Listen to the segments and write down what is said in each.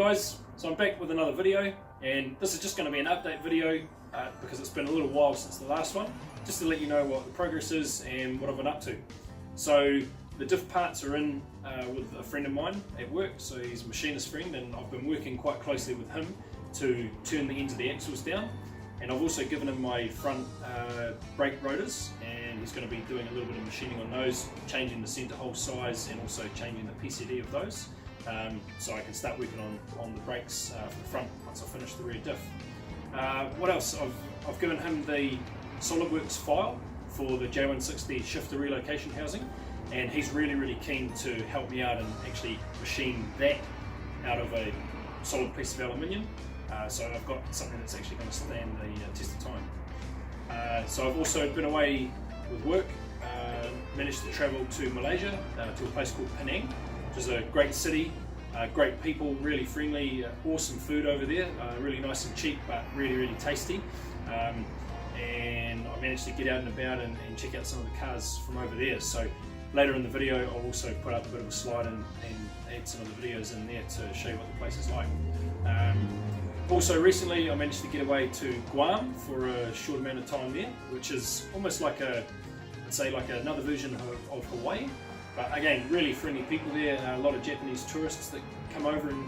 guys, so I'm back with another video, and this is just going to be an update video because it's been a little while since the last one, just to let you know what the progress is and what I've been up to. So the diff parts are in with a friend of mine at work, so he's a machinist friend, and I've been working quite closely with him to turn the ends of the axles down, and I've also given him my front brake rotors, and he's going to be doing a little bit of machining on those, changing the centre hole size and also changing the PCD of those. So I can start working on the brakes for the front once I finish the rear diff. What else? I've given him the SolidWorks file for the J160 shifter relocation housing, and he's really keen to help me out and actually machine that out of a solid piece of aluminium. So I've got something that's actually going to stand the test of time. So I've also been away with work, managed to travel to Malaysia to a place called Penang, which is a great city, great people, really friendly, awesome food over there, really nice and cheap but really tasty. And I managed to get out and about and check out some of the cars from over there. So later in the video I'll also put up a bit of a slide and add some of the videos in there to show you what the place is like. Also recently I managed to get away to Guam for a short amount of time there, which is almost like I'd say like another version of Hawaii. But again, really friendly people there, a lot of Japanese tourists that come over and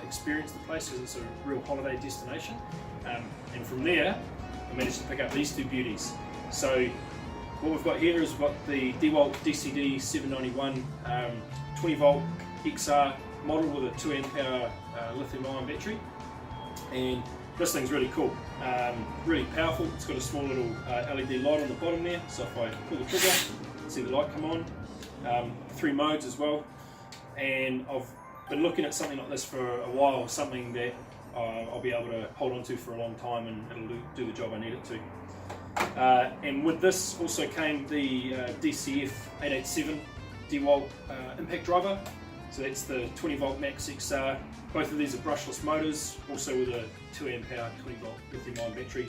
experience the place because it's a real holiday destination. And from there, I managed to pick up these two beauties. So what we've got here is we've got the DeWalt DCD 791 20 volt XR model with a 2 amp hour lithium ion battery. And this thing's really cool, really powerful. It's got a small little LED light on the bottom there, so if I pull the trigger, see the light come on. 3 modes as well, and I've been looking at something like this for a while, something that I'll be able to hold on to for a long time, and it'll do the job I need it to. And with this also came the DCF 887 DeWalt impact driver, so that's the 20 volt max XR. Both of these are brushless motors, also with a 2 amp hour 20 volt lithium ion battery.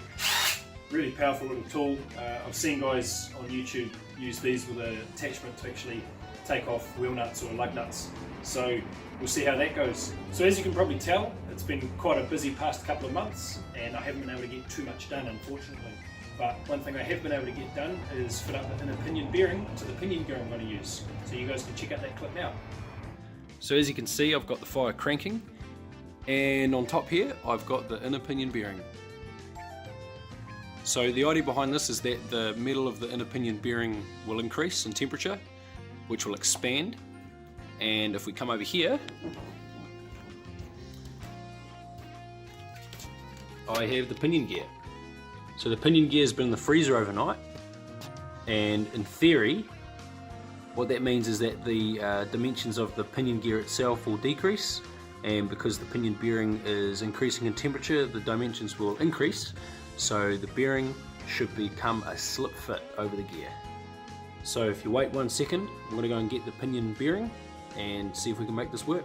Really powerful little tool. I've seen guys on YouTube use these with an attachment to actually take off wheel nuts or lug nuts. So we'll see how that goes. So as you can probably tell, it's been quite a busy past couple of months, and I haven't been able to get too much done, unfortunately. But one thing I have been able to get done is fit up the inner pinion bearing to the pinion gear I'm going to use. So you guys can check out that clip now. So as you can see, I've got the fire cranking, and on top here I've got the inner pinion bearing. So the idea behind this is that the metal of the inner pinion bearing will increase in temperature, which will expand. And if we come over here, I have the pinion gear. So the pinion gear has been in the freezer overnight, and in theory what that means is that the dimensions of the pinion gear itself will decrease, and because the pinion bearing is increasing in temperature, the dimensions will increase. So the bearing should become a slip fit over the gear. So if you wait 1 second, I'm going to go and get the pinion bearing and see if we can make this work.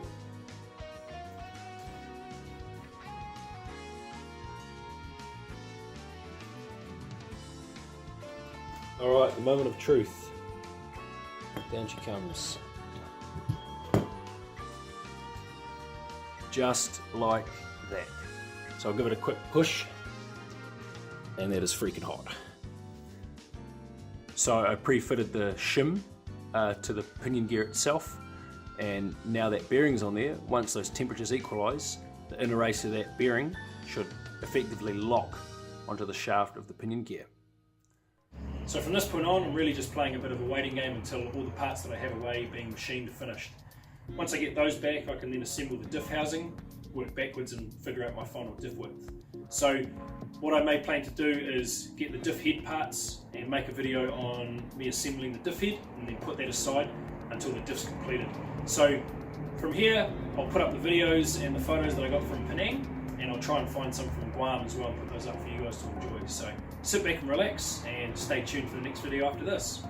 Alright, the moment of truth. Down she comes. Just like that. So I'll give it a quick push, and that is freaking hot. So I pre-fitted the shim to the pinion gear itself, and now that bearing's on there, once those temperatures equalise, the inner race of that bearing should effectively lock onto the shaft of the pinion gear. So from this point on, I'm really just playing a bit of a waiting game until all the parts that I have away being machined are finished. Once I get those back, I can then assemble the diff housing, work backwards and figure out my final diff width. So what I may plan to do is get the diff head parts and make a video on me assembling the diff head, and then put that aside until the diff's completed. So from here I'll put up the videos and the photos that I got from Penang, and I'll try and find some from Guam as well and put those up for you guys to enjoy. So sit back and relax and stay tuned for the next video after this.